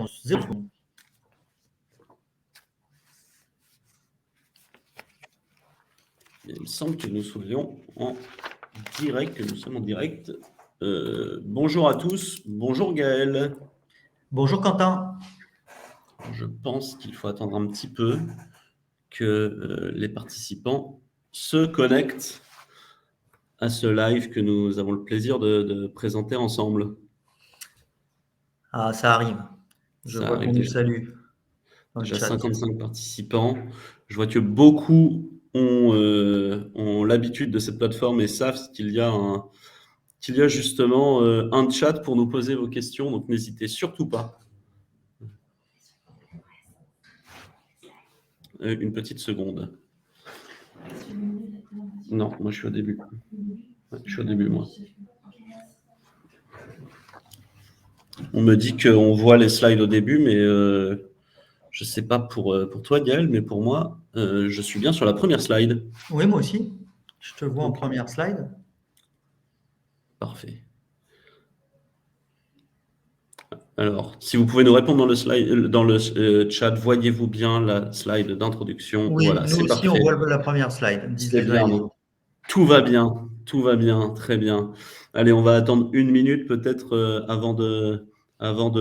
dans 0 secondes. Il me semble que nous soyons en direct, que nous sommes en direct. Bonjour à tous, bonjour Gaël. Bonjour Quentin. Je pense qu'il faut attendre un petit peu que les participants se connectent à ce live que nous avons le plaisir de présenter ensemble. Ah, ça arrive. Je Ça vois arrive qu'on nous déjà. salue dans le Déjà chat. 55 participants. Je vois que beaucoup ont l'habitude de cette plateforme et savent qu'il y a justement un chat pour nous poser vos questions, donc n'hésitez surtout pas. Une petite seconde. Non, moi je suis au début. Ouais, je suis au début, moi. On me dit qu'on voit les slides au début, mais je ne sais pas pour toi, Gaël, mais pour moi, je suis bien sur la première slide. Oui, moi aussi. Je te vois en Ok. première slide. Parfait. Alors, si vous pouvez nous répondre dans le chat, voyez-vous bien la slide d'introduction? Oui, Voilà, nous c'est aussi, on parfait. voit la première slide, disent C'est les uns et bien. les Donc, autres. tout va bien, très bien. Allez, on va attendre une minute peut-être avant de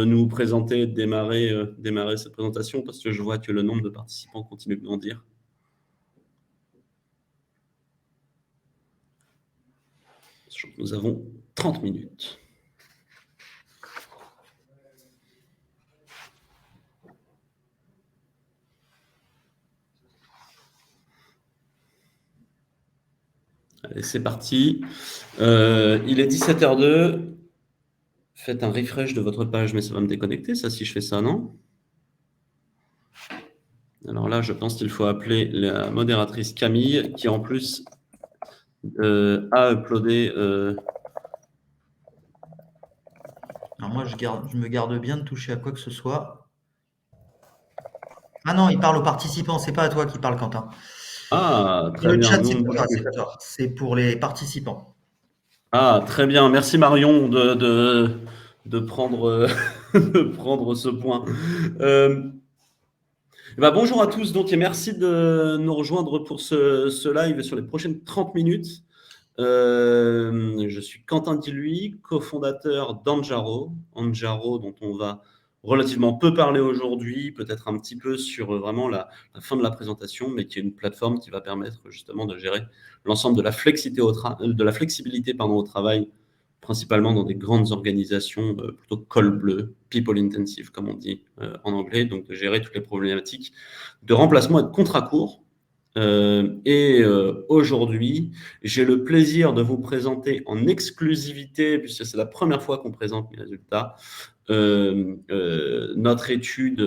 nous présenter et de démarrer cette présentation, parce que je vois que le nombre de participants continue de grandir. Nous avons 30 minutes. Allez, c'est parti. Il est 17h02. Faites un refresh de votre page, mais ça va me déconnecter, ça, si je fais ça, non? Alors là, je pense qu'il faut appeler la modératrice Camille, qui en plus a uploadé... Alors moi, je me garde bien de toucher à quoi que ce soit. Ah non, il parle aux participants, c'est pas à toi qui parle, Quentin. Ah, Dans très le bien, chat, nous c'est on ne pas bouge toi, c'est plus. pas toi. C'est pour les participants. Ah, très bien, merci Marion de prendre, de prendre ce point. Bonjour à tous donc, et merci de nous rejoindre pour ce live sur les prochaines 30 minutes. Je suis Quentin Diluy, cofondateur d'Anjaro. Anjaro, dont on va relativement peu parler aujourd'hui, peut-être un petit peu sur vraiment la fin de la présentation, mais qui est une plateforme qui va permettre justement de gérer l'ensemble de la flexibilité au travail, principalement dans des grandes organisations plutôt col bleu, people intensive, comme on dit en anglais, donc de gérer toutes les problématiques de remplacement et de contrat court. Aujourd'hui, j'ai le plaisir de vous présenter en exclusivité, puisque c'est la première fois qu'on présente les résultats, notre étude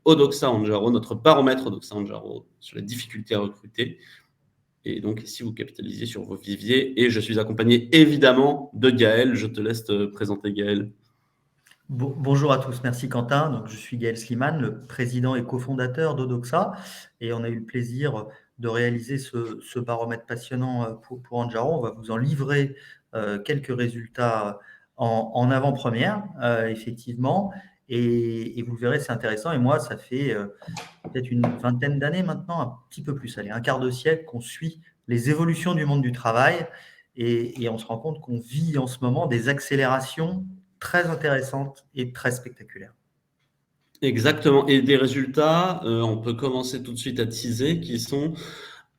Odoxa Anjaro, notre baromètre Odoxa Anjaro sur les difficultés à recruter. Et donc, si vous capitalisez sur vos viviers, et je suis accompagné évidemment de Gaël. Je te laisse te présenter, Gaël. Bonjour à tous, merci Quentin. Donc, je suis Gaël Sliman, le président et cofondateur d'Odoxa, et on a eu le plaisir de réaliser ce baromètre passionnant pour Anjaro. On va vous en livrer quelques résultats en avant-première, effectivement, et vous verrez, c'est intéressant. Et moi, ça fait peut-être une vingtaine d'années maintenant, un petit peu plus, allez, un quart de siècle qu'on suit les évolutions du monde du travail, et on se rend compte qu'on vit en ce moment des accélérations très intéressantes et très spectaculaires. Exactement. Et des résultats, on peut commencer tout de suite à teaser, qui sont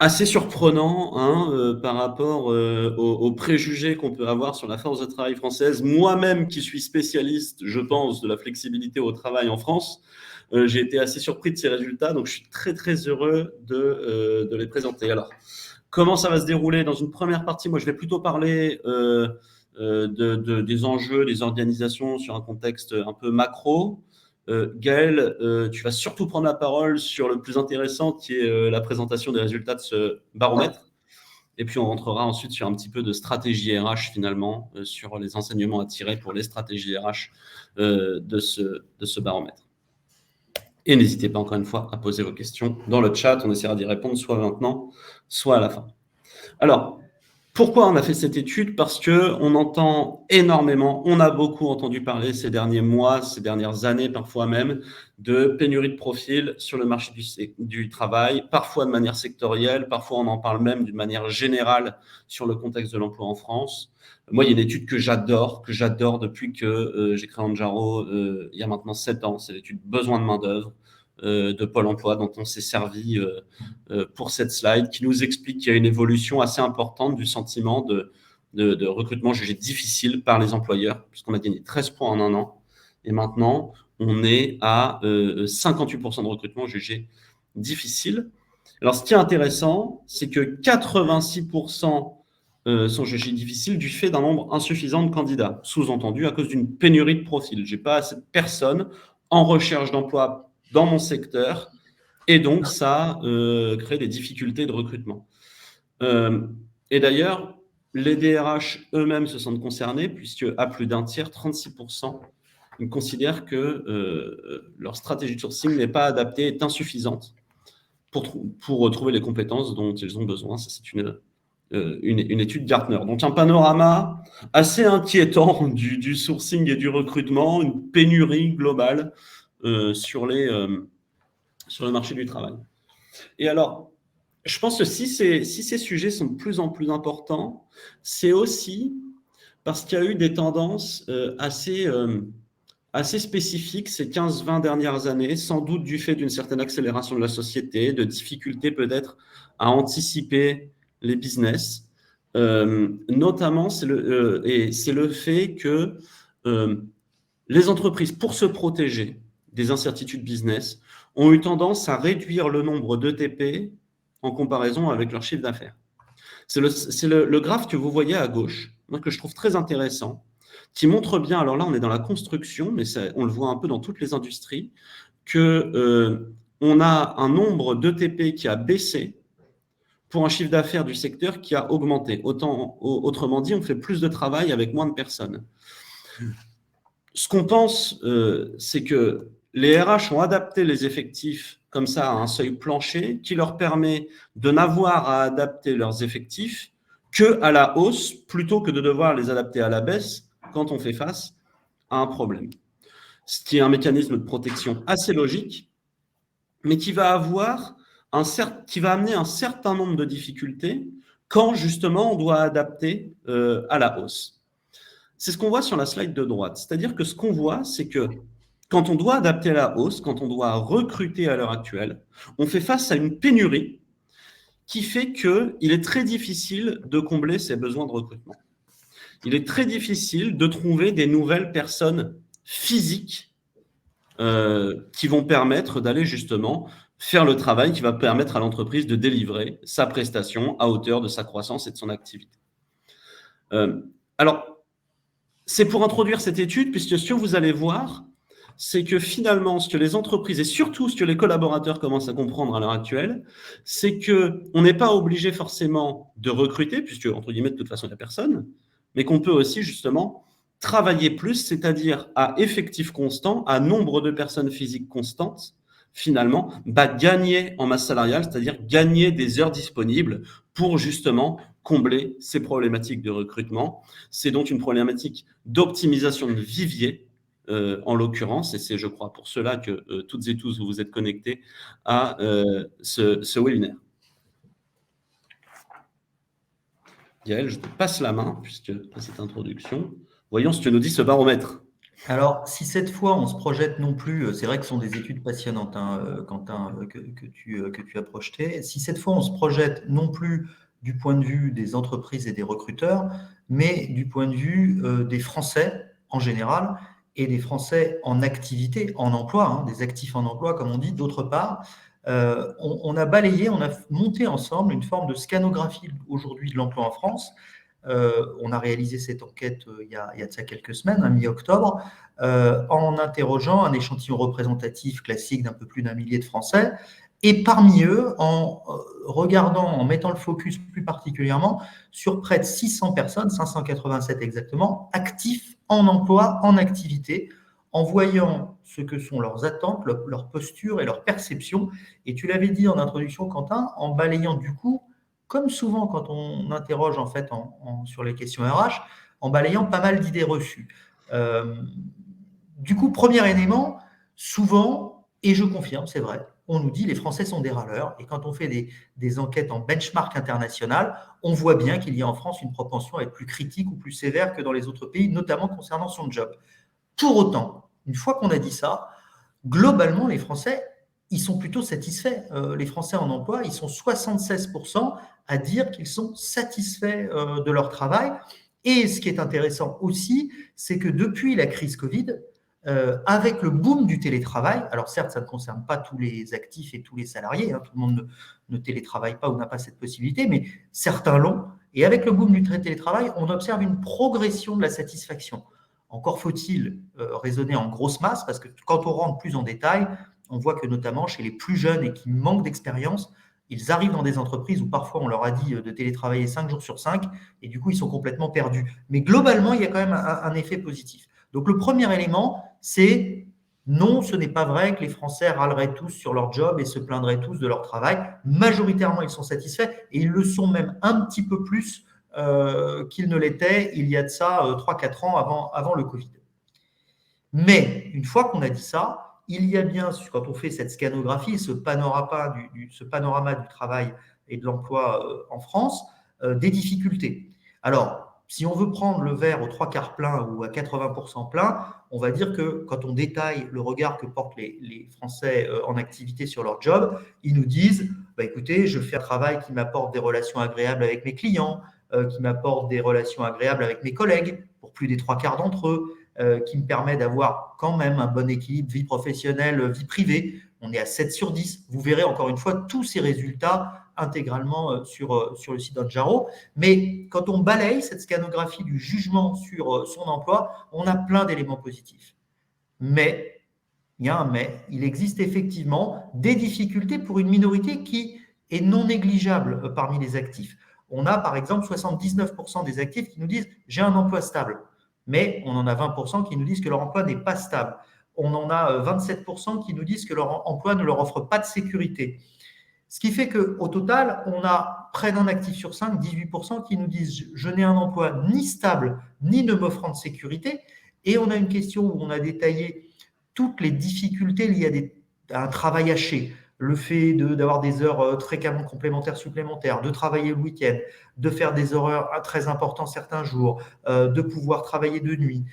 assez surprenants par rapport aux préjugés qu'on peut avoir sur la force de travail française. Moi-même, qui suis spécialiste, je pense, de la flexibilité au travail en France, j'ai été assez surpris de ces résultats, donc je suis très, très heureux de les présenter. Alors, comment ça va se dérouler dans une première partie? Moi, je vais plutôt parler des enjeux, des organisations sur un contexte un peu macro. Gaël, tu vas surtout prendre la parole sur le plus intéressant, qui est la présentation des résultats de ce baromètre. Et puis, on rentrera ensuite sur un petit peu de stratégie RH, finalement, sur les enseignements à tirer pour les stratégies RH de ce baromètre. Et n'hésitez pas, encore une fois, à poser vos questions dans le chat. On essaiera d'y répondre soit maintenant, soit à la fin. Alors, Pourquoi on a fait cette étude? Parce qu'on entend énormément, on a beaucoup entendu parler ces derniers mois, ces dernières années parfois même, de pénurie de profils sur le marché du travail, parfois de manière sectorielle, parfois on en parle même d'une manière générale sur le contexte de l'emploi en France. Moi, il y a une étude que j'adore depuis que j'ai créé Andjaro il y a maintenant 7 ans, c'est l'étude Besoin de main-d'œuvre de Pôle emploi dont on s'est servi pour cette slide, qui nous explique qu'il y a une évolution assez importante du sentiment de recrutement jugé difficile par les employeurs, puisqu'on a gagné 13 points en un an. Et maintenant, on est à 58% de recrutement jugé difficile. Alors, ce qui est intéressant, c'est que 86% sont jugés difficiles du fait d'un nombre insuffisant de candidats, sous-entendu à cause d'une pénurie de profils. Je n'ai pas assez de personnes en recherche d'emploi dans mon secteur, et donc ça crée des difficultés de recrutement. Et d'ailleurs, les DRH eux-mêmes se sentent concernés, puisque à plus d'un tiers, 36%, ils considèrent que leur stratégie de sourcing n'est pas adaptée, est insuffisante pour trouver les compétences dont ils ont besoin. Ça, c'est une étude Gartner. Donc, un panorama assez inquiétant du sourcing et du recrutement, une pénurie globale sur le marché du travail. Et alors, je pense que si ces sujets sont de plus en plus importants, c'est aussi parce qu'il y a eu des tendances assez spécifiques ces 15-20 dernières années, sans doute du fait d'une certaine accélération de la société, de difficultés peut-être à anticiper les business. Notamment, c'est le fait que les entreprises, pour se protéger des incertitudes business, ont eu tendance à réduire le nombre d'ETP en comparaison avec leur chiffre d'affaires. C'est le graphe que vous voyez à gauche, que je trouve très intéressant, qui montre bien, alors là on est dans la construction, mais on le voit un peu dans toutes les industries, qu'on a un nombre d'ETP qui a baissé pour un chiffre d'affaires du secteur qui a augmenté. Autrement dit, on fait plus de travail avec moins de personnes. Ce qu'on pense, c'est que les RH ont adapté les effectifs comme ça à un seuil plancher qui leur permet de n'avoir à adapter leurs effectifs qu'à la hausse plutôt que de devoir les adapter à la baisse quand on fait face à un problème. Ce qui est un mécanisme de protection assez logique, mais qui va amener un certain nombre de difficultés quand justement on doit adapter à la hausse. C'est ce qu'on voit sur la slide de droite. C'est-à-dire que ce qu'on voit, c'est que quand on doit adapter à la hausse, quand on doit recruter à l'heure actuelle, on fait face à une pénurie qui fait qu'il est très difficile de combler ces besoins de recrutement. Il est très difficile de trouver des nouvelles personnes physiques qui vont permettre d'aller justement faire le travail qui va permettre à l'entreprise de délivrer sa prestation à hauteur de sa croissance et de son activité. Alors, c'est pour introduire cette étude, puisque ce que vous allez voir, c'est que finalement, ce que les entreprises et surtout ce que les collaborateurs commencent à comprendre à l'heure actuelle, c'est qu'on n'est pas obligé forcément de recruter, puisque, entre guillemets, de toute façon, il n'y a personne, mais qu'on peut aussi justement travailler plus, c'est-à-dire à effectif constant, à nombre de personnes physiques constantes, finalement, gagner en masse salariale, c'est-à-dire gagner des heures disponibles pour justement combler ces problématiques de recrutement. C'est donc une problématique d'optimisation de vivier, en l'occurrence, et c'est, je crois, pour cela que toutes et tous vous vous êtes connectés à ce webinaire. Gaël, je te passe la main, puisque à cette introduction, voyons ce que nous dit ce baromètre. Alors, si cette fois on se projette non plus, c'est vrai que ce sont des études passionnantes, Quentin, que tu as projetées. Si cette fois on se projette non plus du point de vue des entreprises et des recruteurs, mais du point de vue des Français en général et des Français en activité, en emploi, des actifs en emploi, comme on dit, d'autre part, on a balayé, on a monté ensemble une forme de scanographie aujourd'hui de l'emploi en France. On a réalisé cette enquête il y a de ça quelques semaines, mi-octobre, en interrogeant un échantillon représentatif classique d'un peu plus d'un millier de Français, et parmi eux, en regardant, en mettant le focus plus particulièrement sur près de 600 personnes, 587 exactement, actifs en emploi, en activité, en voyant ce que sont leurs attentes, leur posture et leur perception. Et tu l'avais dit en introduction, Quentin, en balayant du coup comme souvent quand on interroge en fait sur les questions RH, en balayant pas mal d'idées reçues. Du coup, premier élément, souvent, et je confirme, c'est vrai, on nous dit les Français sont des râleurs, et quand on fait des enquêtes en benchmark international, on voit bien qu'il y a en France une propension à être plus critique ou plus sévère que dans les autres pays, notamment concernant son job. Pour autant, une fois qu'on a dit ça, globalement, les Français, ils sont plutôt satisfaits. Les Français en emploi, ils sont 76% à dire qu'ils sont satisfaits de leur travail. Et ce qui est intéressant aussi, c'est que depuis la crise Covid, avec le boom du télétravail, alors certes, ça ne concerne pas tous les actifs et tous les salariés, hein, tout le monde ne télétravaille pas ou n'a pas cette possibilité, mais certains l'ont. Et avec le boom du télétravail, on observe une progression de la satisfaction. Encore faut-il raisonner en grosse masse, parce que quand on rentre plus en détail, on voit que notamment chez les plus jeunes et qui manquent d'expérience, ils arrivent dans des entreprises où parfois on leur a dit de télétravailler 5 jours sur 5, et du coup ils sont complètement perdus. Mais globalement, il y a quand même un effet positif. Donc le premier élément, c'est non, ce n'est pas vrai que les Français râleraient tous sur leur job et se plaindraient tous de leur travail. Majoritairement, ils sont satisfaits, et ils le sont même un petit peu plus qu'ils ne l'étaient il y a de ça 3-4 ans avant le Covid. Mais une fois qu'on a dit ça, il y a bien, quand on fait cette scanographie, ce panorama du travail et de l'emploi en France, des difficultés. Alors, si on veut prendre le verre aux 3/4 plein ou à 80% plein, on va dire que quand on détaille le regard que portent les Français en activité sur leur job, ils nous disent, bah, écoutez, je fais un travail qui m'apporte des relations agréables avec mes clients, qui m'apporte des relations agréables avec mes collègues, pour plus des 3/4 d'entre eux, qui me permet d'avoir quand même un bon équilibre vie professionnelle, vie privée. On est à 7 sur 10. Vous verrez encore une fois tous ces résultats intégralement sur le site d'Anjaro. Mais quand on balaye cette scanographie du jugement sur son emploi, on a plein d'éléments positifs. Mais, il y a un mais, il existe effectivement des difficultés pour une minorité qui est non négligeable parmi les actifs. On a par exemple 79% des actifs qui nous disent « j'ai un emploi stable ». Mais on en a 20% qui nous disent que leur emploi n'est pas stable. On en a 27% qui nous disent que leur emploi ne leur offre pas de sécurité. Ce qui fait qu'au total, on a près d'un actif sur 5, 18% qui nous disent « je n'ai un emploi ni stable, ni ne m'offrant de sécurité ». Et on a une question où on a détaillé toutes les difficultés liées à un travail haché, le fait d'avoir des heures très complémentaires supplémentaires, de travailler le week-end, de faire des horaires très importants certains jours, de pouvoir travailler de nuit.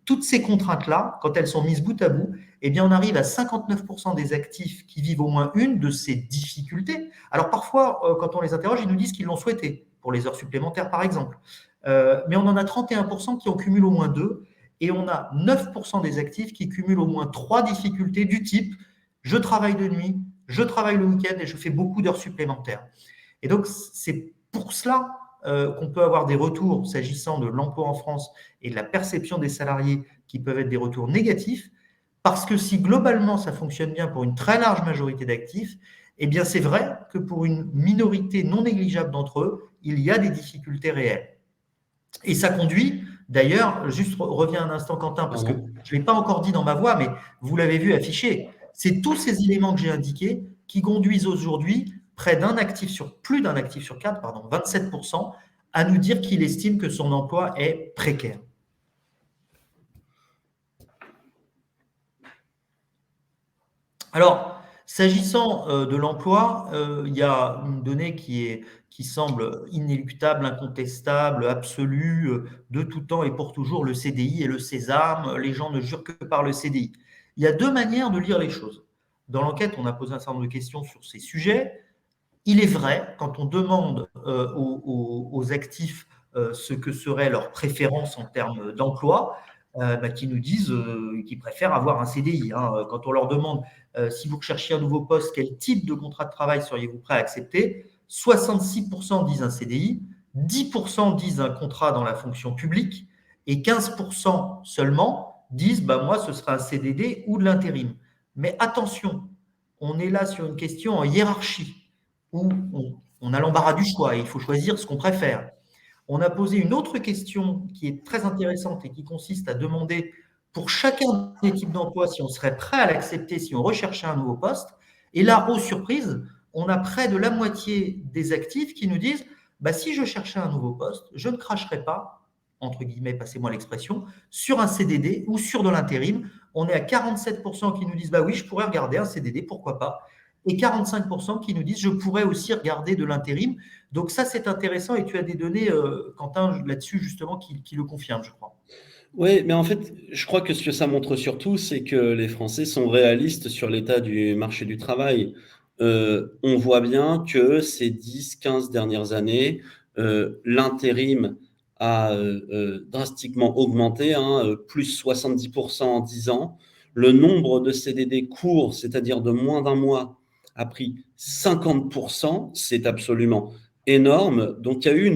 Toutes ces contraintes-là, quand elles sont mises bout à bout, eh bien, on arrive à 59% des actifs qui vivent au moins une de ces difficultés. Alors parfois, quand on les interroge, ils nous disent qu'ils l'ont souhaité, pour les heures supplémentaires par exemple. Mais on en a 31% qui en cumulent au moins deux, et on a 9% des actifs qui cumulent au moins 3 difficultés du type « je travaille de nuit, je travaille le week-end et je fais beaucoup d'heures supplémentaires ». Et donc, c'est pour cela qu'on peut avoir des retours s'agissant de l'emploi en France et de la perception des salariés qui peuvent être des retours négatifs, parce que si globalement ça fonctionne bien pour une très large majorité d'actifs, eh bien c'est vrai que pour une minorité non négligeable d'entre eux, il y a des difficultés réelles. Et ça conduit, d'ailleurs, juste reviens un instant Quentin, parce que je ne l'ai pas encore dit dans ma voix, mais vous l'avez vu affiché, c'est tous ces éléments que j'ai indiqués qui conduisent aujourd'hui plus d'un actif sur 4, 27%, à nous dire qu'il estime que son emploi est précaire. Alors, s'agissant de l'emploi, il y a une donnée qui semble inéluctable, incontestable, absolue, de tout temps et pour toujours, le CDI et le sésame, les gens ne jurent que par le CDI. Il y a deux manières de lire les choses. Dans l'enquête, on a posé un certain nombre de questions sur ces sujets. Il est vrai, quand on demande aux actifs ce que serait leur préférence en termes d'emploi, qui nous disent qu'ils préfèrent avoir un CDI. Hein. Quand on leur demande si vous recherchiez un nouveau poste, quel type de contrat de travail seriez-vous prêt à accepter, 66% disent un CDI, 10% disent un contrat dans la fonction publique et 15% seulement disent moi, ce sera un CDD ou de l'intérim. Mais attention, on est là sur une question en hiérarchie où on a l'embarras du choix et il faut choisir ce qu'on préfère. On a posé une autre question qui est très intéressante et qui consiste à demander pour chacun des types d'emplois si on serait prêt à l'accepter si on recherchait un nouveau poste. Et là, aux surprises, on a près de la moitié des actifs qui nous disent si je cherchais un nouveau poste, je ne cracherais pas, entre guillemets, passez-moi l'expression, sur un CDD ou sur de l'intérim. On est à 47% qui nous disent oui, je pourrais regarder un CDD, pourquoi pas, et 45% qui nous disent je pourrais aussi regarder de l'intérim. Donc ça, c'est intéressant et tu as des données, Quentin, là-dessus justement qui le confirment, je crois. Oui, mais en fait, je crois que ce que ça montre surtout, c'est que les Français sont réalistes sur l'état du marché du travail. On voit bien que ces 10-15 dernières années, l'intérim a drastiquement augmenté, plus 70% en 10 ans. Le nombre de CDD courts, c'est-à-dire de moins d'un mois, a pris 50%. C'est absolument énorme. Donc, il y a eu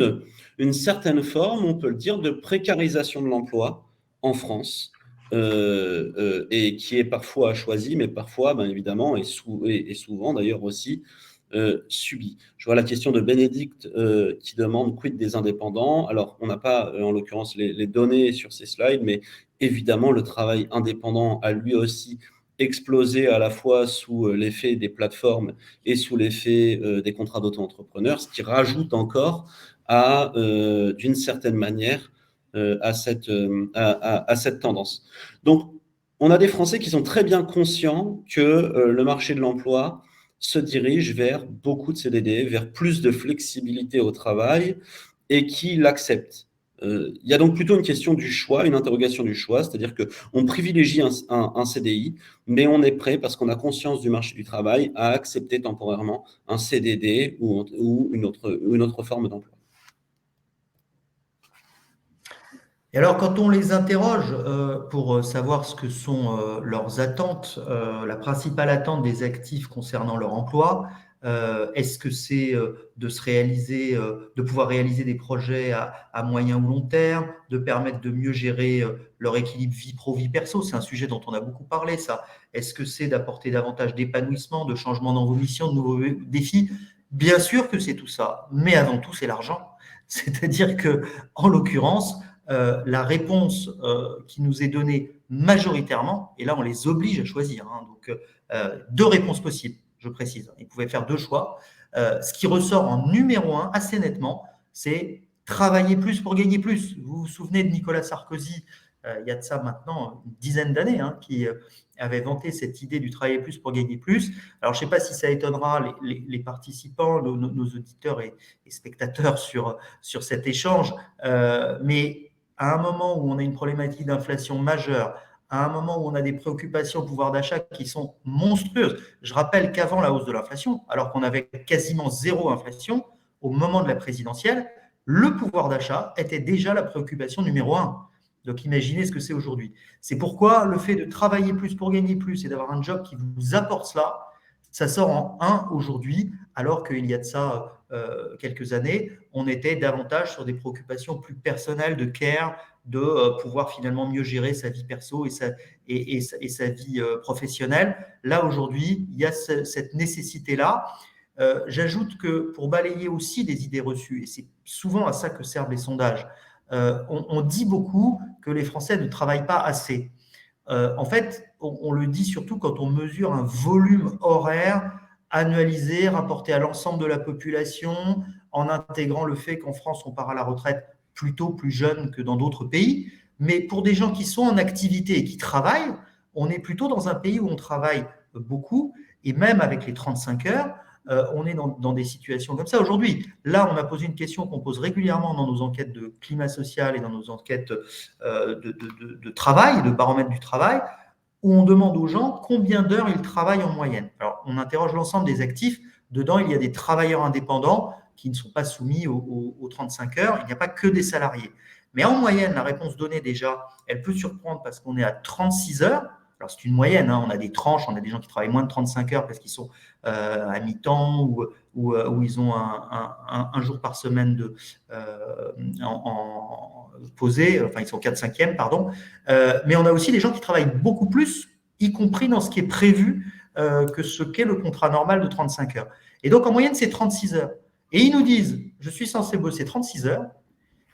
une certaine forme, on peut le dire, de précarisation de l'emploi en France, et qui est parfois choisi, mais parfois, évidemment, et souvent d'ailleurs aussi subi. Je vois la question de Bénédicte qui demande quid des indépendants. Alors, on n'a pas en l'occurrence les données sur ces slides, mais évidemment, le travail indépendant a lui aussi explosé à la fois sous l'effet des plateformes et sous l'effet des contrats d'auto-entrepreneurs, ce qui rajoute encore d'une certaine manière, à cette tendance. Donc, on a des Français qui sont très bien conscients que le marché de l'emploi se dirige vers beaucoup de CDD, vers plus de flexibilité au travail et qui l'acceptent. Il y a donc plutôt une question du choix, une interrogation du choix, c'est-à-dire qu'on privilégie un CDI, mais on est prêt, parce qu'on a conscience du marché du travail, à accepter temporairement un CDD ou une autre forme d'emploi. Et alors, quand on les interroge pour savoir ce que sont leurs attentes, la principale attente des actifs concernant leur emploi, est-ce que c'est de se réaliser, de pouvoir réaliser des projets à moyen ou long terme, de permettre de mieux gérer leur équilibre vie pro, vie perso? C'est un sujet dont on a beaucoup parlé, ça. Est-ce que c'est d'apporter davantage d'épanouissement, de changement dans vos missions, de nouveaux défis? Bien sûr que c'est tout ça, mais avant tout, c'est l'argent. C'est-à-dire que, en l'occurrence, la réponse qui nous est donnée majoritairement, et là on les oblige à choisir, donc deux réponses possibles, je précise, ils pouvaient faire deux choix. Ce qui ressort en numéro un assez nettement, c'est travailler plus pour gagner plus. Vous vous souvenez de Nicolas Sarkozy, il y a de ça maintenant une dizaine d'années, qui avait vanté cette idée du travailler plus pour gagner plus. Alors, je ne sais pas si ça étonnera les participants, nos auditeurs et spectateurs sur cet échange, mais à un moment où on a une problématique d'inflation majeure, à un moment où on a des préoccupations au pouvoir d'achat qui sont monstrueuses. Je rappelle qu'avant la hausse de l'inflation, alors qu'on avait quasiment zéro inflation, au moment de la présidentielle, le pouvoir d'achat était déjà la préoccupation numéro un. Donc imaginez ce que c'est aujourd'hui. C'est pourquoi le fait de travailler plus pour gagner plus et d'avoir un job qui vous apporte cela, ça sort en un aujourd'hui, alors qu'il y a de ça quelques années, on était davantage sur des préoccupations plus personnelles de care, de pouvoir finalement mieux gérer sa vie perso et sa vie professionnelle. Là, aujourd'hui, il y a cette nécessité-là. J'ajoute que pour balayer aussi des idées reçues, et c'est souvent à ça que servent les sondages, on dit beaucoup que les Français ne travaillent pas assez. En fait, on le dit surtout quand on mesure un volume horaire annualisé, rapporté à l'ensemble de la population, en intégrant le fait qu'en France, on part à la retraite plutôt plus jeune que dans d'autres pays. Mais pour des gens qui sont en activité et qui travaillent, on est plutôt dans un pays où on travaille beaucoup, et même avec les 35 heures, on est dans des situations comme ça. Aujourd'hui, là, on a posé une question qu'on pose régulièrement dans nos enquêtes de climat social et dans nos enquêtes de travail, de baromètre du travail, où on demande aux gens combien d'heures ils travaillent en moyenne. Alors, on interroge l'ensemble des actifs. Dedans, il y a des travailleurs indépendants qui ne sont pas soumis aux 35 heures. Il n'y a pas que des salariés. Mais en moyenne, la réponse donnée déjà, elle peut surprendre parce qu'on est à 36 heures. Alors, c'est une moyenne, on a des tranches, on a des gens qui travaillent moins de 35 heures parce qu'ils sont à mi-temps ou ils ont un jour par semaine posé, enfin, ils sont 4/5e, pardon. Mais on a aussi des gens qui travaillent beaucoup plus, y compris dans ce qui est prévu que ce qu'est le contrat normal de 35 heures. Et donc, en moyenne, c'est 36 heures. Et ils nous disent, je suis censé bosser 36 heures,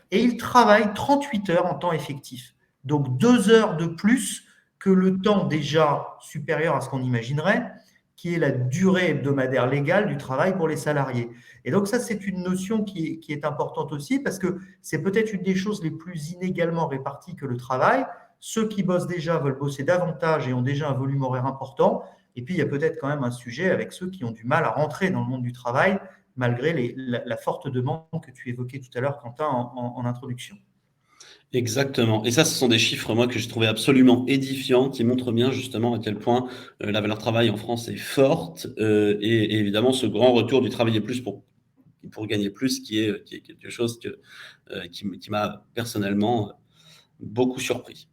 et ils travaillent 38 heures en temps effectif. Donc, 2 heures de plus que le temps déjà supérieur à ce qu'on imaginerait qui est la durée hebdomadaire légale du travail pour les salariés. Et donc ça, c'est une notion qui est importante aussi parce que c'est peut-être une des choses les plus inégalement réparties que le travail. Ceux qui bossent déjà veulent bosser davantage et ont déjà un volume horaire important. Et puis, il y a peut-être quand même un sujet avec ceux qui ont du mal à rentrer dans le monde du travail, malgré la forte demande que tu évoquais tout à l'heure, Quentin, en introduction. Exactement. Et ça, ce sont des chiffres, moi, que j'ai trouvé absolument édifiants, qui montrent bien justement à quel point la valeur travail en France est forte et évidemment ce grand retour du travailler plus pour gagner plus, qui est quelque chose qui m'a personnellement beaucoup surpris.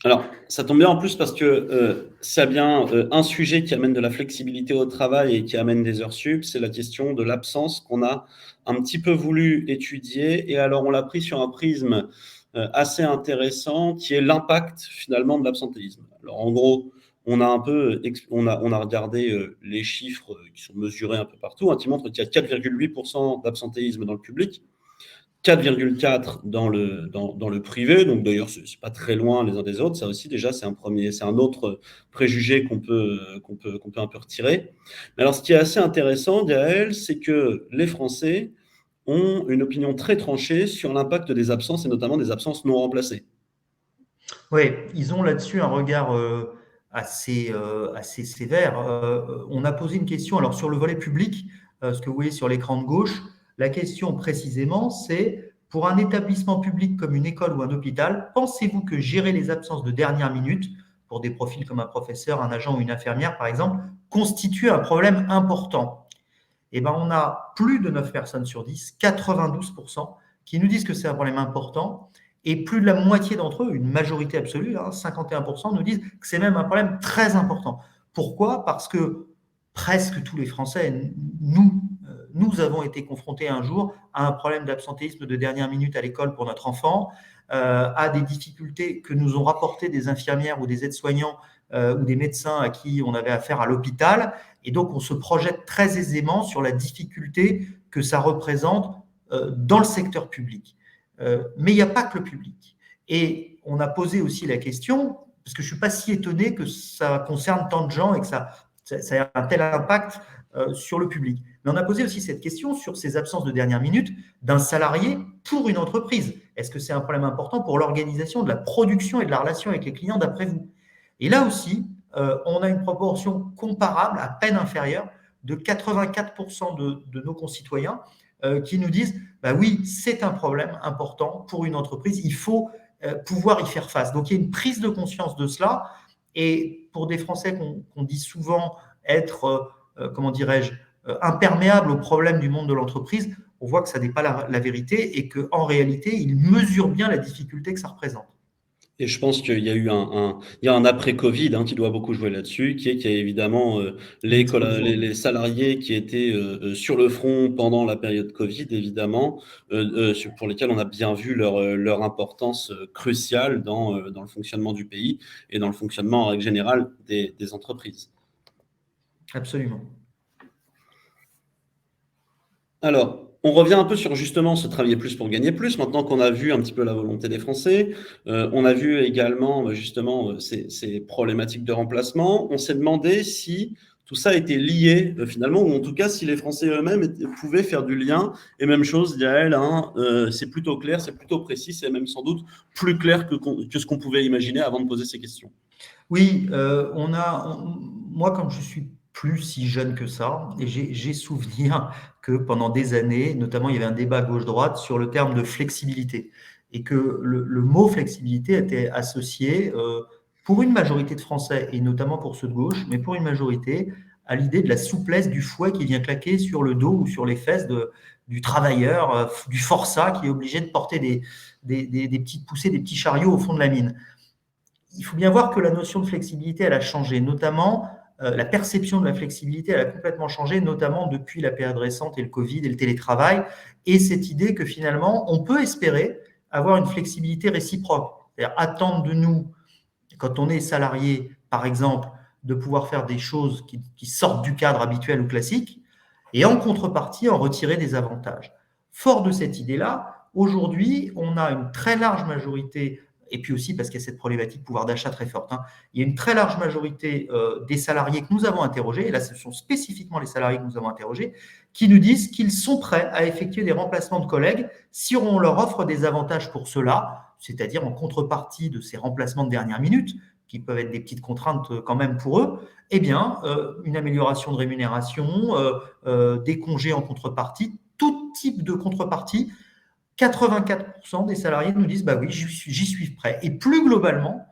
Alors, ça tombe bien en plus parce que s'il y a bien un sujet qui amène de la flexibilité au travail et qui amène des heures sup, c'est la question de l'absence qu'on a un petit peu voulu étudier. Et alors, on l'a pris sur un prisme assez intéressant qui est l'impact finalement de l'absentéisme. Alors, en gros, on a regardé les chiffres qui sont mesurés un peu partout, hein, qui montrent qu'il y a 4,8% d'absentéisme dans le public, 4,4 dans le privé, donc d'ailleurs c'est pas très loin les uns des autres. Ça aussi déjà c'est un autre préjugé qu'on peut un peu retirer. Mais alors ce qui est assez intéressant, Gaël, c'est que les Français ont une opinion très tranchée sur l'impact des absences et notamment des absences non remplacées. Oui, ils ont là-dessus un regard assez sévère. On a posé une question, alors sur le volet public, ce que vous voyez sur l'écran de gauche, la question précisément, c'est pour un établissement public comme une école ou un hôpital, pensez-vous que gérer les absences de dernière minute, pour des profils comme un professeur, un agent ou une infirmière par exemple, constitue un problème important? Eh ben, on a plus de 9 personnes sur 10, 92%, qui nous disent que c'est un problème important. Et plus de la moitié d'entre eux, une majorité absolue, 51%, nous disent que c'est même un problème très important. Pourquoi? Parce que presque tous les Français, nous avons été confrontés un jour à un problème d'absentéisme de dernière minute à l'école pour notre enfant, à des difficultés que nous ont rapportées des infirmières ou des aides-soignants ou des médecins à qui on avait affaire à l'hôpital. Et donc, on se projette très aisément sur la difficulté que ça représente dans le secteur public. Mais il n'y a pas que le public. Et on a posé aussi la question, parce que je ne suis pas si étonné que ça concerne tant de gens et que ça ait un tel impact sur le public. Mais on a posé aussi cette question sur ces absences de dernière minute d'un salarié pour une entreprise. Est-ce que c'est un problème important pour l'organisation de la production et de la relation avec les clients d'après vous? Et là aussi, on a une proportion comparable, à peine inférieure, de 84% de nos concitoyens qui nous disent bah oui, c'est un problème important pour une entreprise, il faut pouvoir y faire face. Donc il y a une prise de conscience de cela. Et pour des Français qu'on dit souvent être, comment dirais-je, imperméables aux problèmes du monde de l'entreprise, on voit que ça n'est pas la vérité et qu'en réalité, ils mesurent bien la difficulté que ça représente. Et je pense qu'il y a eu il y a un après-Covid qui doit beaucoup jouer là-dessus, qu'il y a évidemment les salariés qui étaient sur le front pendant la période Covid, évidemment, pour lesquels on a bien vu leur importance cruciale dans le fonctionnement du pays et dans le fonctionnement en règle générale des entreprises. Absolument. Alors, on revient un peu sur justement ce travailler plus pour gagner plus, maintenant qu'on a vu un petit peu la volonté des Français. On a vu également justement ces problématiques de remplacement. On s'est demandé si tout ça était lié finalement, ou en tout cas si les Français eux-mêmes pouvaient faire du lien. Et même chose, Yael, c'est plutôt clair, c'est plutôt précis, c'est même sans doute plus clair que ce qu'on pouvait imaginer avant de poser ces questions. Oui, moi, comme je suis plus si jeune que ça, et j'ai souvenir que pendant des années, notamment, il y avait un débat gauche-droite sur le terme de flexibilité et que le mot flexibilité était associé pour une majorité de Français et notamment pour ceux de gauche, mais pour une majorité à l'idée de la souplesse du fouet qui vient claquer sur le dos ou sur les fesses du travailleur, du forçat qui est obligé de porter des petites poussées, des petits chariots au fond de la mine. Il faut bien voir que la notion de flexibilité, elle a changé, notamment la perception de la flexibilité, elle a complètement changé, notamment depuis la période récente et le Covid et le télétravail, et cette idée que finalement, on peut espérer avoir une flexibilité réciproque. C'est-à-dire attendre de nous, quand on est salarié, par exemple, de pouvoir faire des choses qui sortent du cadre habituel ou classique, et en contrepartie, en retirer des avantages. Fort de cette idée-là, aujourd'hui, on a une très large majorité et puis aussi parce qu'il y a cette problématique de pouvoir d'achat très forte. Il y a une très large majorité des salariés que nous avons interrogés, et là ce sont spécifiquement les salariés que nous avons interrogés, qui nous disent qu'ils sont prêts à effectuer des remplacements de collègues si on leur offre des avantages pour cela, c'est-à-dire en contrepartie de ces remplacements de dernière minute, qui peuvent être des petites contraintes quand même pour eux, eh bien, une amélioration de rémunération, des congés en contrepartie, tout type de contrepartie. 84% des salariés nous disent bah oui, j'y suis prêt. Et plus globalement,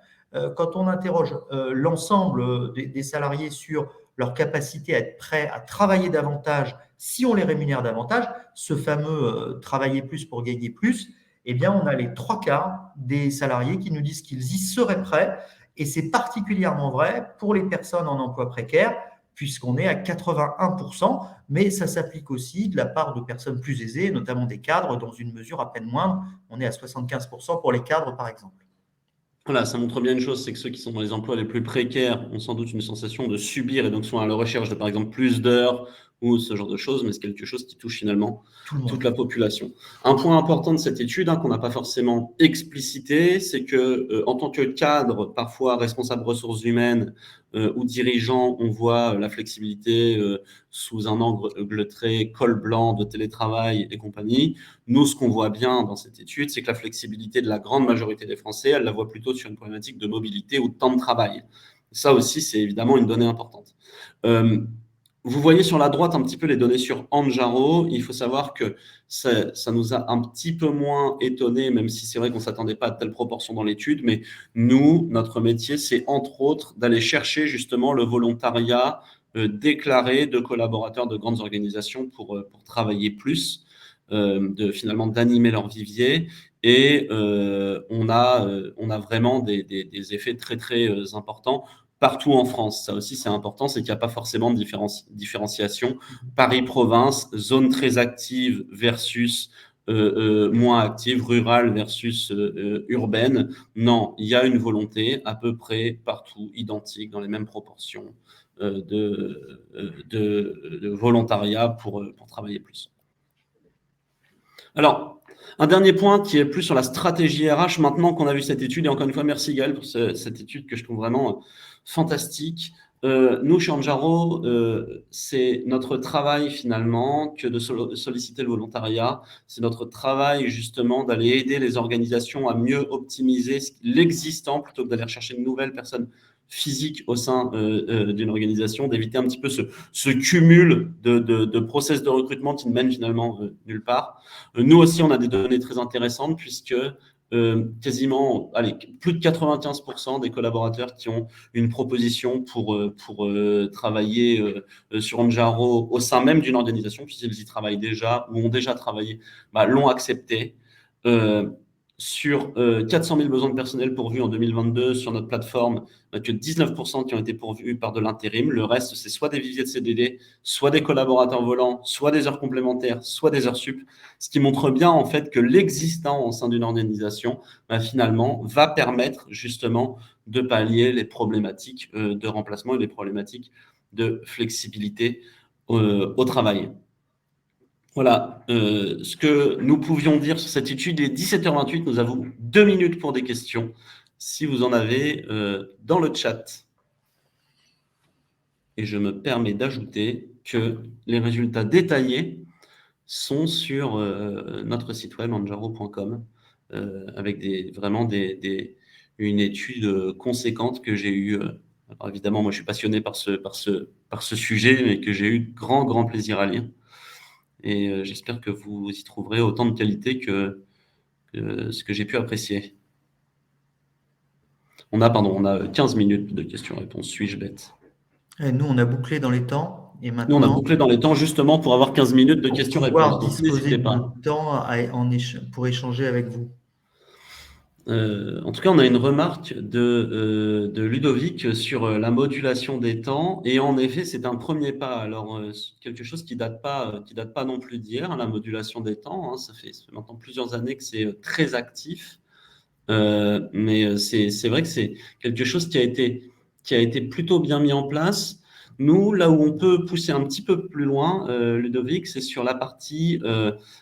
quand on interroge l'ensemble des salariés sur leur capacité à être prêts à travailler davantage si on les rémunère davantage, ce fameux travailler plus pour gagner plus, eh bien, on a les 3/4 des salariés qui nous disent qu'ils y seraient prêts. Et c'est particulièrement vrai pour les personnes en emploi précaire, puisqu'on est à 81%, mais ça s'applique aussi de la part de personnes plus aisées, notamment des cadres, dans une mesure à peine moindre. On est à 75% pour les cadres, par exemple. Voilà, ça montre bien une chose, c'est que ceux qui sont dans les emplois les plus précaires ont sans doute une sensation de subir et donc sont à la recherche de, par exemple, plus d'heures ou ce genre de choses, mais c'est quelque chose qui touche finalement toute la population. Un point important de cette étude qu'on n'a pas forcément explicité, c'est que en tant que cadre, parfois responsable ressources humaines ou dirigeant, on voit la flexibilité sous un angle très col blanc de télétravail et compagnie. Nous, ce qu'on voit bien dans cette étude, c'est que la flexibilité de la grande majorité des Français, elle la voit plutôt sur une problématique de mobilité ou de temps de travail. Ça aussi, c'est évidemment une donnée importante. Vous voyez sur la droite un petit peu les données sur Andjaro. Il faut savoir que ça nous a un petit peu moins étonné, même si c'est vrai qu'on ne s'attendait pas à telle proportion dans l'étude. Mais nous, notre métier, c'est entre autres d'aller chercher justement le volontariat déclaré de collaborateurs de grandes organisations pour travailler plus, finalement d'animer leur vivier. Et on a vraiment des effets très, très importants partout en France. Ça aussi, c'est important, c'est qu'il n'y a pas forcément de différenciation. Paris-Province, zone très active versus moins active, rurale versus urbaine. Non, il y a une volonté à peu près partout, identique, dans les mêmes proportions de volontariat pour travailler plus. Alors, un dernier point qui est plus sur la stratégie RH, maintenant qu'on a vu cette étude, et encore une fois, merci Gaël pour cette étude que je trouve vraiment fantastique. Nous, chez Andjaro, c'est notre travail finalement que de solliciter le volontariat. C'est notre travail justement d'aller aider les organisations à mieux optimiser l'existant plutôt que d'aller chercher de nouvelles personnes physiques au sein d'une organisation, d'éviter un petit peu ce cumul de process de recrutement qui ne mène finalement nulle part. Nous aussi, on a des données très intéressantes puisque quasiment, plus de 95% des collaborateurs qui ont une proposition pour travailler sur Andjaro au sein même d'une organisation, puisqu'ils y travaillent déjà ou ont déjà travaillé, l'ont accepté. Sur 400 000 besoins de personnel pourvus en 2022 sur notre plateforme, que 19% qui ont été pourvus par de l'intérim. Le reste, c'est soit des viviers de CDD, soit des collaborateurs volants, soit des heures complémentaires, soit des heures sup. Ce qui montre bien en fait que l'existant au sein d'une organisation, finalement, va permettre justement de pallier les problématiques de remplacement et les problématiques de flexibilité au travail. Voilà ce que nous pouvions dire sur cette étude. Il est 17h28, nous avons 2 minutes pour des questions, si vous en avez dans le chat. Et je me permets d'ajouter que les résultats détaillés sont sur notre site web andjaro.com avec vraiment une étude conséquente que j'ai eue. Alors évidemment, moi je suis passionné par ce sujet, mais que j'ai eu grand plaisir à lire. Et j'espère que vous y trouverez autant de qualité que ce que j'ai pu apprécier. On a 15 minutes de questions-réponses. Suis-je bête? Et nous, on a bouclé dans les temps. Et maintenant, nous, on a bouclé dans les temps justement pour avoir 15 minutes de questions-réponses. Donc, n'hésitez pas. Temps pour échanger avec vous. En tout cas, on a une remarque de Ludovic sur la modulation des temps. Et en effet, c'est un premier pas. Alors, quelque chose qui date pas non plus d'hier, la modulation des temps. Ça fait maintenant plusieurs années que c'est très actif. Mais c'est vrai que c'est quelque chose qui a été plutôt bien mis en place. Nous, là où on peut pousser un petit peu plus loin, Ludovic, c'est sur la partie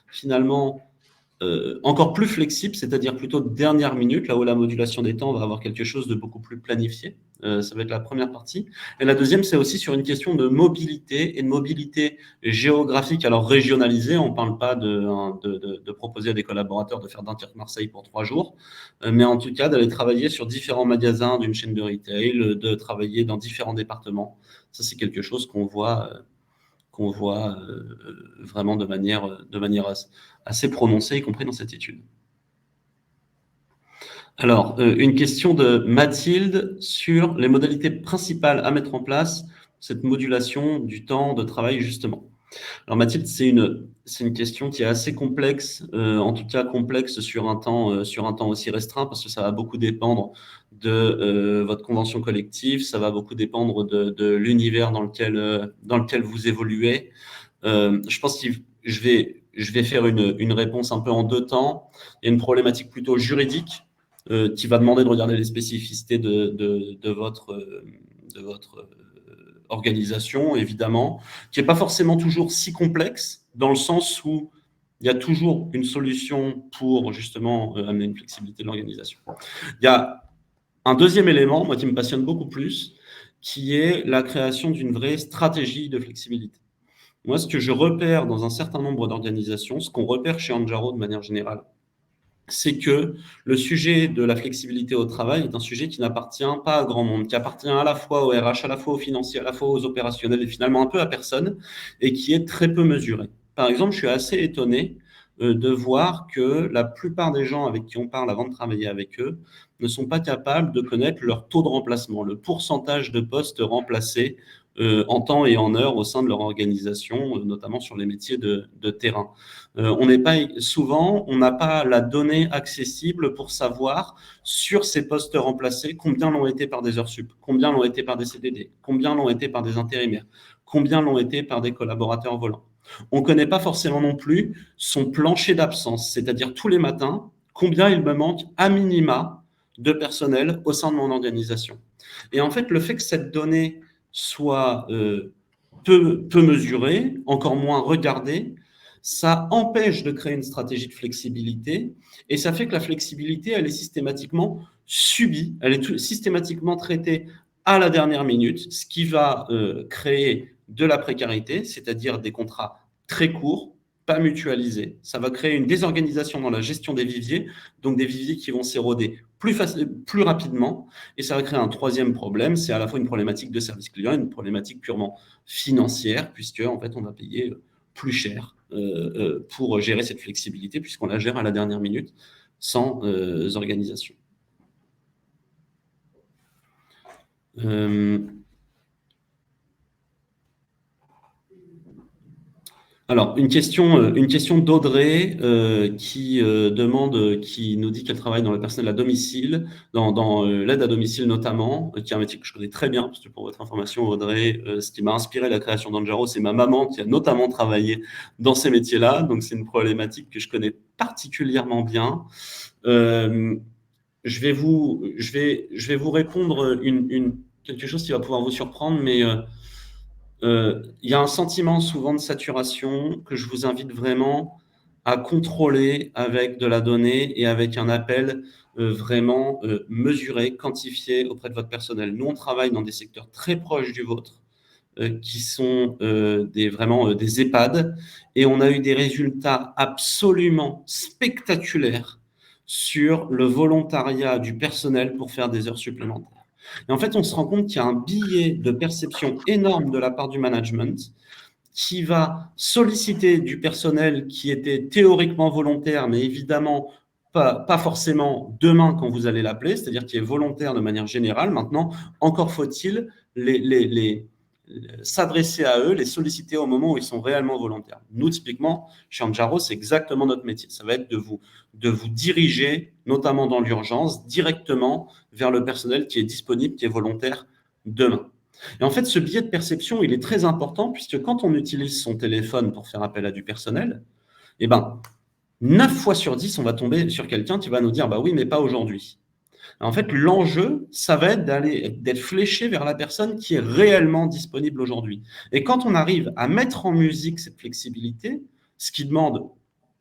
finalement encore plus flexible, c'est-à-dire plutôt de dernière minute, là où la modulation des temps va avoir quelque chose de beaucoup plus planifié. Ça va être la première partie. Et la deuxième, c'est aussi sur une question de mobilité et de mobilité géographique, alors régionalisée. On ne parle pas de proposer à des collaborateurs de faire Dunkerque-Marseille pour 3 jours, mais en tout cas d'aller travailler sur différents magasins d'une chaîne de retail, de travailler dans différents départements. Ça, c'est quelque chose qu'on voit vraiment de manière assez prononcée, y compris dans cette étude. Alors, une question de Mathilde sur les modalités principales à mettre en place, cette modulation du temps de travail, justement. Alors Mathilde, c'est une question qui est assez complexe, en tout cas complexe sur un temps aussi restreint, parce que ça va beaucoup dépendre de votre convention collective, ça va beaucoup dépendre de l'univers dans lequel vous évoluez. Je pense que je vais faire une réponse un peu en 2 temps. Il y a une problématique plutôt juridique qui va demander de regarder les spécificités de votre organisation, évidemment, qui n'est pas forcément toujours si complexe, dans le sens où il y a toujours une solution pour justement amener une flexibilité de l'organisation. Il y a un deuxième élément, moi, qui me passionne beaucoup plus, qui est la création d'une vraie stratégie de flexibilité. Moi, ce que je repère dans un certain nombre d'organisations, ce qu'on repère chez Anjaro de manière générale, c'est que le sujet de la flexibilité au travail est un sujet qui n'appartient pas à grand monde, qui appartient à la fois au RH, à la fois aux financiers, à la fois aux opérationnels et finalement un peu à personne, et qui est très peu mesuré. Par exemple, je suis assez étonné de voir que la plupart des gens avec qui on parle avant de travailler avec eux ne sont pas capables de connaître leur taux de remplacement, le pourcentage de postes remplacés en temps et en heure au sein de leur organisation, notamment sur les métiers de terrain. Souvent, on n'a pas la donnée accessible pour savoir sur ces postes remplacés combien l'ont été par des heures sup, combien l'ont été par des CDD, combien l'ont été par des intérimaires, combien l'ont été par des collaborateurs volants. On ne connaît pas forcément non plus son plancher d'absence, c'est-à-dire tous les matins, combien il me manque à minima de personnel au sein de mon organisation. Et en fait, le fait que cette donnée soit peu mesurée, encore moins regardée, ça empêche de créer une stratégie de flexibilité et ça fait que la flexibilité, elle est systématiquement subie, elle est systématiquement traitée à la dernière minute, ce qui va créer de la précarité, c'est-à-dire des contrats très courts, pas mutualisés. Ça va créer une désorganisation dans la gestion des viviers, donc des viviers qui vont s'éroder plus rapidement. Et ça va créer un troisième problème, c'est à la fois une problématique de service client et une problématique purement financière, puisque en fait, on va payer plus cher pour gérer cette flexibilité, puisqu'on la gère à la dernière minute, sans organisation. Alors, une question d'Audrey qui nous dit qu'elle travaille dans le personnel à domicile, dans l'aide à domicile notamment, qui est un métier que je connais très bien, parce que pour votre information, Audrey, ce qui m'a inspiré la création d'Anjaro, c'est ma maman qui a notamment travaillé dans ces métiers-là, donc c'est une problématique que je connais particulièrement bien. Je vais vous répondre quelque chose qui va pouvoir vous surprendre, mais il y a un sentiment souvent de saturation que je vous invite vraiment à contrôler avec de la donnée et avec un appel vraiment mesuré, quantifié auprès de votre personnel. Nous, on travaille dans des secteurs très proches du vôtre, qui sont vraiment des EHPAD, et on a eu des résultats absolument spectaculaires sur le volontariat du personnel pour faire des heures supplémentaires. Et en fait, on se rend compte qu'il y a un biais de perception énorme de la part du management qui va solliciter du personnel qui était théoriquement volontaire, mais évidemment pas forcément demain quand vous allez l'appeler, c'est-à-dire qui est volontaire de manière générale. Maintenant, encore faut-il s'adresser à eux, les solliciter au moment où ils sont réellement volontaires. Nous, typiquement, chez Anjaro, c'est exactement notre métier. Ça va être de vous diriger, notamment dans l'urgence, directement vers le personnel qui est disponible, qui est volontaire demain. Et en fait, ce biais de perception, il est très important, puisque quand on utilise son téléphone pour faire appel à du personnel, 9 fois sur 10, on va tomber sur quelqu'un qui va nous dire « bah oui, mais pas aujourd'hui ». En fait, l'enjeu, ça va être d'être fléché vers la personne qui est réellement disponible aujourd'hui. Et quand on arrive à mettre en musique cette flexibilité, ce qui demande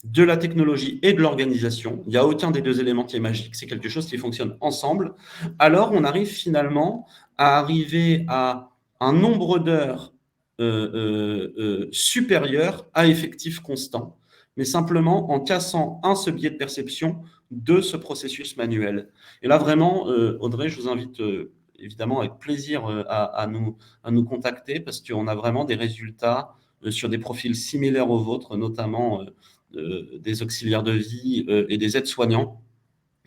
de la technologie et de l'organisation. Il n'y a aucun des deux éléments qui est magique, c'est quelque chose qui fonctionne ensemble. Alors, on arrive finalement à arriver à un nombre d'heures supérieur à effectif constant, mais simplement en cassant ce biais de perception de ce processus manuel. Et là, vraiment, Audrey, je vous invite évidemment avec plaisir à nous contacter parce qu'on a vraiment des résultats sur des profils similaires aux vôtres, notamment des auxiliaires de vie et des aides-soignants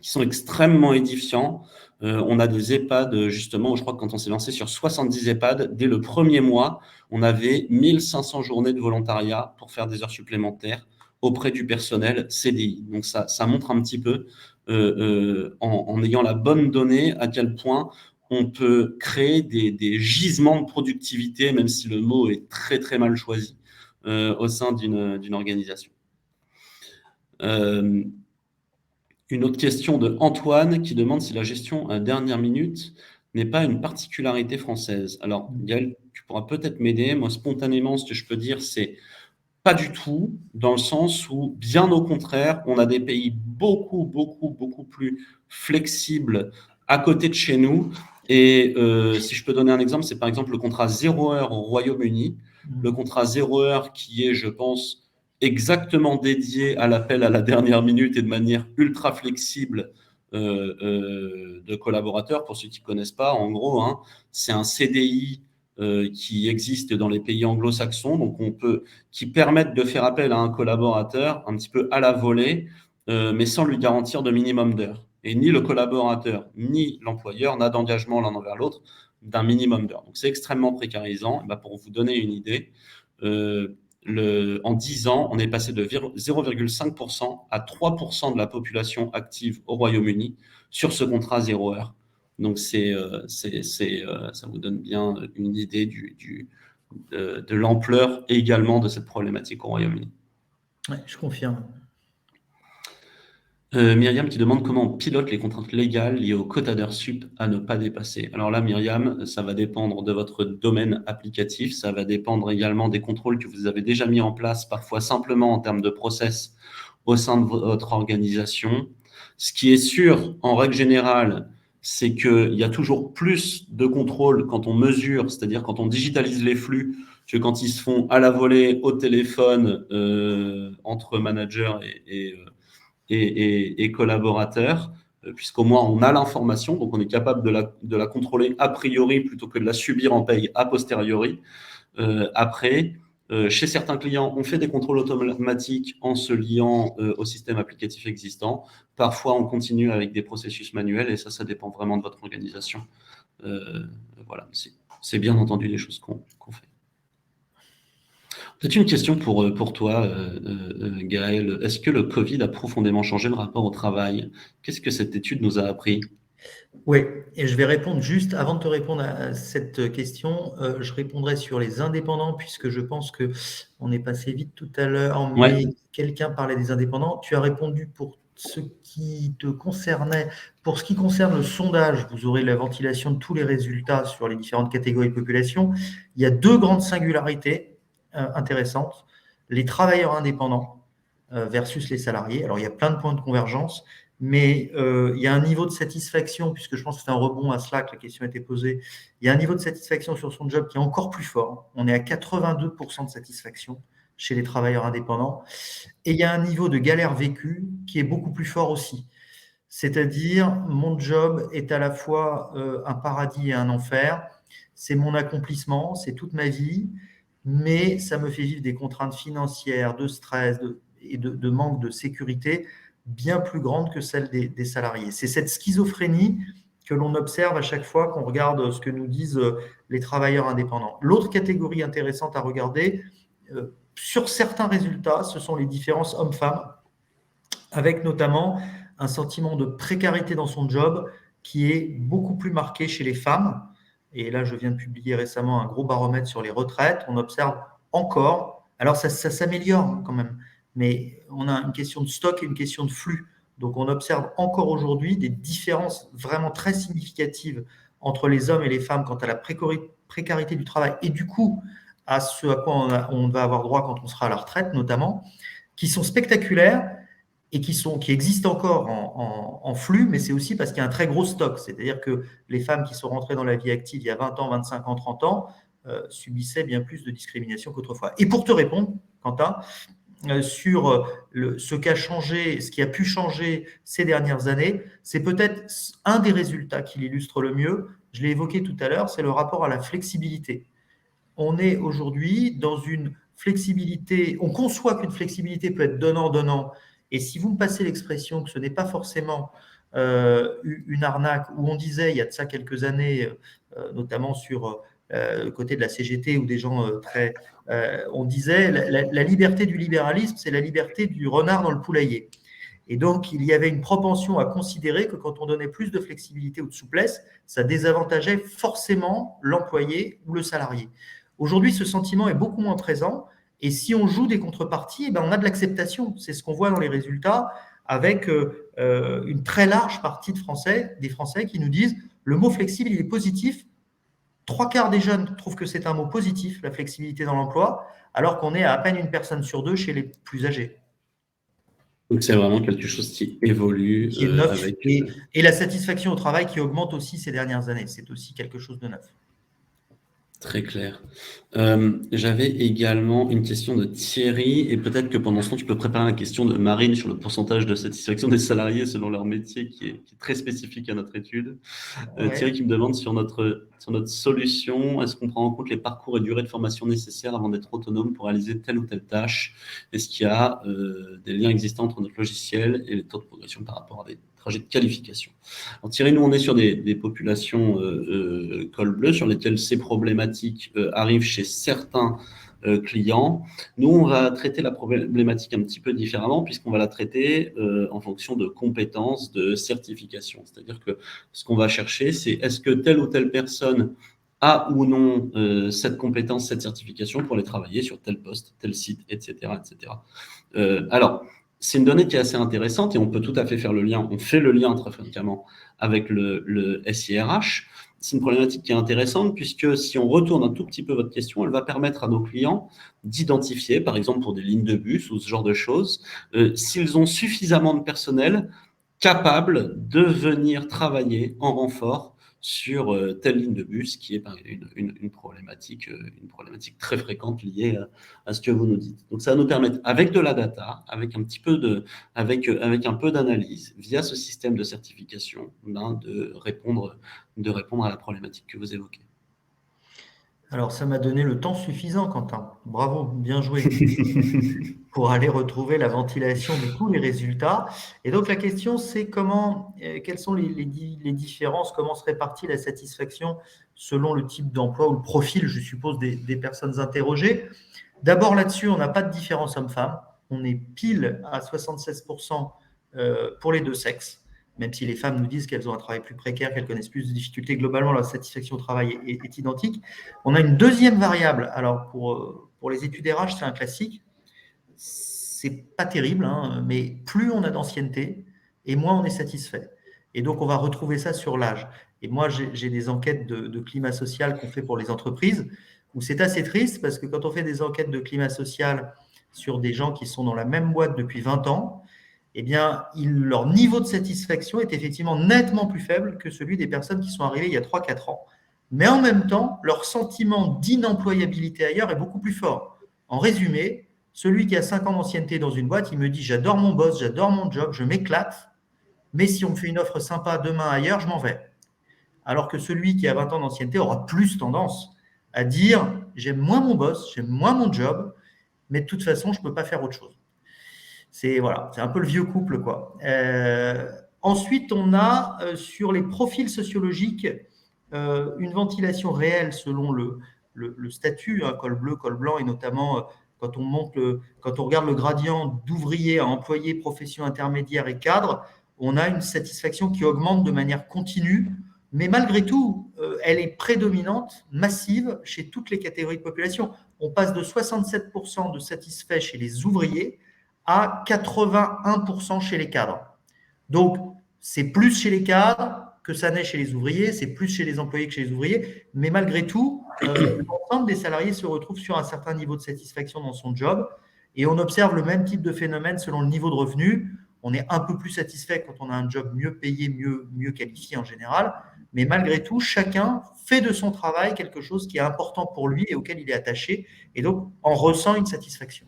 qui sont extrêmement édifiants. On a des EHPAD, justement, je crois que quand on s'est lancé sur 70 EHPAD, dès le premier mois, on avait 1500 journées de volontariat pour faire des heures supplémentaires auprès du personnel CDI. Donc ça montre un petit peu, en ayant la bonne donnée, à quel point on peut créer des gisements de productivité, même si le mot est très très mal choisi, au sein d'une organisation. Une autre question de Antoine qui demande si la gestion à dernière minute n'est pas une particularité française. Alors, Gaël, tu pourras peut-être m'aider. Moi, spontanément, ce que je peux dire, c'est pas du tout, dans le sens où, bien au contraire, on a des pays beaucoup, beaucoup, beaucoup plus flexibles à côté de chez nous. Et si je peux donner un exemple, c'est par exemple le contrat 0 heure au Royaume-Uni. Le contrat 0 heure qui est, je pense, exactement dédié à l'appel à la dernière minute et de manière ultra flexible de collaborateurs. Pour ceux qui ne connaissent pas, en gros, hein, c'est un CDI qui existe dans les pays anglo-saxons, donc qui permettent de faire appel à un collaborateur un petit peu à la volée, mais sans lui garantir de minimum d'heures. Et ni le collaborateur, ni l'employeur n'a d'engagement l'un envers l'autre d'un minimum d'heures. Donc c'est extrêmement précarisant. Et ben, pour vous donner une idée, en 10 ans, on est passé de 0,5% à 3% de la population active au Royaume-Uni sur ce contrat 0 heure. Donc, ça vous donne bien une idée de l'ampleur également de cette problématique au Royaume-Uni. Oui, je confirme. Myriam qui demande comment on pilote les contraintes légales liées au quota d'heures sup à ne pas dépasser. Alors là, Myriam, ça va dépendre de votre domaine applicatif, ça va dépendre également des contrôles que vous avez déjà mis en place, parfois simplement en termes de process au sein de votre organisation. Ce qui est sûr, en règle générale, c'est qu'il y a toujours plus de contrôles quand on mesure, c'est-à-dire quand on digitalise les flux, que quand ils se font à la volée, au téléphone, entre managers et collaborateurs, puisqu'au moins on a l'information, donc on est capable de la contrôler a priori plutôt que de la subir en paye a posteriori. Après, chez certains clients, on fait des contrôles automatiques en se liant au système applicatif existant. Parfois, on continue avec des processus manuels et ça dépend vraiment de votre organisation. Voilà, c'est bien entendu des choses qu'on fait. Peut-être une question pour toi, Gaël. Est-ce que le Covid a profondément changé le rapport au travail? Qu'est-ce que cette étude nous a appris? Oui, et je vais répondre juste avant de te répondre à cette question. Je répondrai sur les indépendants puisque je pense qu'on est passé vite tout à l'heure, mais Ouais. quelqu'un parlait des indépendants. Tu as répondu pour ce qui te concernait. Pour ce qui concerne le sondage, vous aurez la ventilation de tous les résultats sur les différentes catégories de population. Il y a deux grandes singularités intéressantes. Les travailleurs indépendants versus les salariés. Alors, il y a plein de points de convergence. Mais il y a un niveau de satisfaction, puisque je pense que c'est un rebond à cela que la question a été posée, il y a un niveau de satisfaction sur son job qui est encore plus fort. On est à 82% de satisfaction chez les travailleurs indépendants. Et il y a un niveau de galère vécue qui est beaucoup plus fort aussi. C'est-à-dire, mon job est à la fois un paradis et un enfer. C'est mon accomplissement, c'est toute ma vie, mais ça me fait vivre des contraintes financières, de stress et de manque de sécurité bien plus grande que celle des salariés. C'est cette schizophrénie que l'on observe à chaque fois qu'on regarde ce que nous disent les travailleurs indépendants. L'autre catégorie intéressante à regarder, sur certains résultats, ce sont les différences hommes-femmes, avec notamment un sentiment de précarité dans son job qui est beaucoup plus marqué chez les femmes. Et là, je viens de publier récemment un gros baromètre sur les retraites. On observe encore, alors ça s'améliore quand même, mais on a une question de stock et une question de flux. Donc, on observe encore aujourd'hui des différences vraiment très significatives entre les hommes et les femmes quant à la précarité du travail et du coup à ce à quoi on va avoir droit quand on sera à la retraite notamment. qui sont spectaculaires et qui existent encore en flux, mais c'est aussi parce qu'il y a un très gros stock. C'est-à-dire que les femmes qui sont rentrées dans la vie active il y a 20 ans, 25 ans, 30 ans, subissaient bien plus de discrimination qu'autrefois. Et pour te répondre, Quentin, sur ce qui a changé, ce qui a pu changer ces dernières années, c'est peut-être un des résultats qui l'illustre le mieux. Je l'ai évoqué tout à l'heure, c'est le rapport à la flexibilité. On est aujourd'hui dans une flexibilité, on conçoit qu'une flexibilité peut être donnant-donnant, et si vous me passez l'expression que ce n'est pas forcément une arnaque, où on disait il y a de ça quelques années, notamment sur le côté de la CGT, où des gens on disait la liberté du libéralisme, c'est la liberté du renard dans le poulailler. Et donc, il y avait une propension à considérer que quand on donnait plus de flexibilité ou de souplesse, ça désavantageait forcément l'employé ou le salarié. Aujourd'hui, ce sentiment est beaucoup moins présent. Et si on joue des contreparties, on a de l'acceptation. C'est ce qu'on voit dans les résultats avec une très large partie des Français qui nous disent le mot flexible, il est positif. 3/4 des jeunes trouvent que c'est un mot positif, la flexibilité dans l'emploi, alors qu'on est à peine une personne sur deux chez les plus âgés. Donc, c'est vraiment quelque chose qui évolue. Qui est neuf, et la satisfaction au travail qui augmente aussi ces dernières années. C'est aussi quelque chose de neuf. Très clair. J'avais également une question de Thierry, et peut-être que pendant ce temps, tu peux préparer la question de Marine sur le pourcentage de satisfaction des salariés selon leur métier, qui est très spécifique à notre étude. Ouais. Thierry qui me demande sur notre solution, est-ce qu'on prend en compte les parcours et durées de formation nécessaires avant d'être autonome pour réaliser telle ou telle tâche? Est-ce qu'il y a des liens existants entre notre logiciel et les taux de progression par rapport à des trajets de qualification? Alors Thierry, nous on est sur des populations col bleu sur lesquelles ces problématiques arrivent chez certains clients. Nous, on va traiter la problématique un petit peu différemment puisqu'on va la traiter en fonction de compétences, de certification. C'est-à-dire que ce qu'on va chercher, c'est est-ce que telle ou telle personne a ou non cette compétence, cette certification pour aller travailler sur tel poste, tel site, etc. etc. Alors, c'est une donnée qui est assez intéressante et on peut tout à fait faire le lien. On fait le lien très fréquemment avec le SIRH. C'est une problématique qui est intéressante puisque si on retourne un tout petit peu votre question, elle va permettre à nos clients d'identifier, par exemple pour des lignes de bus ou ce genre de choses, s'ils ont suffisamment de personnel capable de venir travailler en renfort sur telle ligne de bus qui est une problématique très fréquente liée à ce que vous nous dites. Donc ça va nous permettre, avec de la data, avec un peu d'analyse, via ce système de certification, de répondre à la problématique que vous évoquez. Alors, ça m'a donné le temps suffisant, Quentin. Bravo, bien joué. Pour aller retrouver la ventilation de tous les résultats. Et donc, la question, c'est quelles sont les différences, comment se répartit la satisfaction selon le type d'emploi ou le profil, je suppose, des personnes interrogées. D'abord, là-dessus, on n'a pas de différence homme-femme. On est pile à 76% pour les deux sexes. Même si les femmes nous disent qu'elles ont un travail plus précaire, qu'elles connaissent plus de difficultés, globalement, la satisfaction au travail est identique. On a une deuxième variable. Alors, pour les études RH, c'est un classique. C'est pas terrible, mais plus on a d'ancienneté et moins on est satisfait. Et donc, on va retrouver ça sur l'âge. Et moi, j'ai des enquêtes de climat social qu'on fait pour les entreprises où c'est assez triste parce que quand on fait des enquêtes de climat social sur des gens qui sont dans la même boîte depuis 20 ans, eh bien, leur niveau de satisfaction est effectivement nettement plus faible que celui des personnes qui sont arrivées il y a 3-4 ans. Mais en même temps, leur sentiment d'inemployabilité ailleurs est beaucoup plus fort. En résumé, celui qui a 5 ans d'ancienneté dans une boîte, il me dit « j'adore mon boss, j'adore mon job, je m'éclate, mais si on me fait une offre sympa demain ailleurs, je m'en vais ». Alors que celui qui a 20 ans d'ancienneté aura plus tendance à dire « j'aime moins mon boss, j'aime moins mon job, mais de toute façon, je ne peux pas faire autre chose ». C'est un peu le vieux couple, quoi. Ensuite, on a sur les profils sociologiques une ventilation réelle selon le statut, col bleu, col blanc, et notamment quand on regarde le gradient d'ouvrier à employé, profession intermédiaire et cadre, on a une satisfaction qui augmente de manière continue, mais malgré tout, elle est prédominante, massive chez toutes les catégories de population. On passe de 67% de satisfaits chez les ouvriers à 81% chez les cadres. Donc, c'est plus chez les cadres que ça n'est chez les ouvriers, c'est plus chez les employés que chez les ouvriers, mais malgré tout, l'ensemble des salariés se retrouvent sur un certain niveau de satisfaction dans son job. Et on observe le même type de phénomène selon le niveau de revenu. On est un peu plus satisfait quand on a un job mieux payé, mieux qualifié en général. Mais malgré tout, chacun fait de son travail quelque chose qui est important pour lui et auquel il est attaché, et donc en ressent une satisfaction.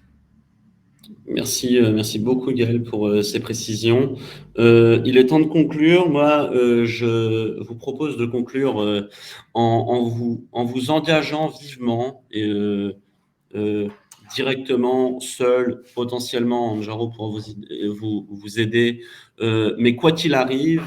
Merci beaucoup Gaël pour ces précisions. Il est temps de conclure. Moi, je vous propose de conclure en vous engageant vivement et directement, seul, potentiellement, Anjaro pourra vous aider, mais quoi qu'il arrive,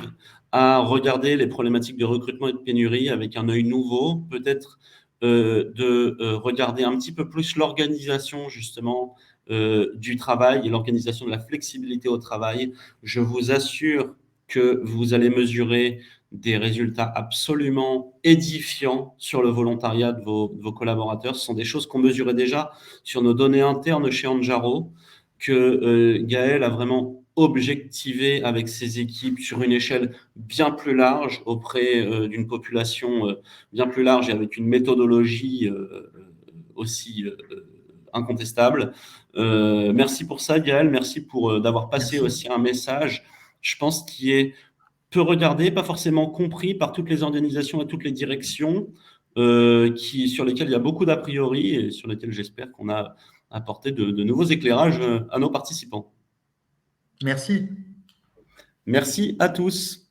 à regarder les problématiques de recrutement et de pénurie avec un œil nouveau, peut-être de regarder un petit peu plus l'organisation justement du travail et l'organisation de la flexibilité au travail. Je vous assure que vous allez mesurer des résultats absolument édifiants sur le volontariat de vos collaborateurs. Ce sont des choses qu'on mesurait déjà sur nos données internes chez Anjaro, que Gaël a vraiment objectivé avec ses équipes sur une échelle bien plus large auprès d'une population bien plus large et avec une méthodologie aussi incontestable. Merci pour ça, Gaël. Merci pour d'avoir passé Merci. aussi un message, je pense, qui est peu regardé, pas forcément compris par toutes les organisations et toutes les directions, sur lesquelles il y a beaucoup d'a priori et sur lesquelles j'espère qu'on a apporté de nouveaux éclairages à nos participants. Merci. Merci à tous.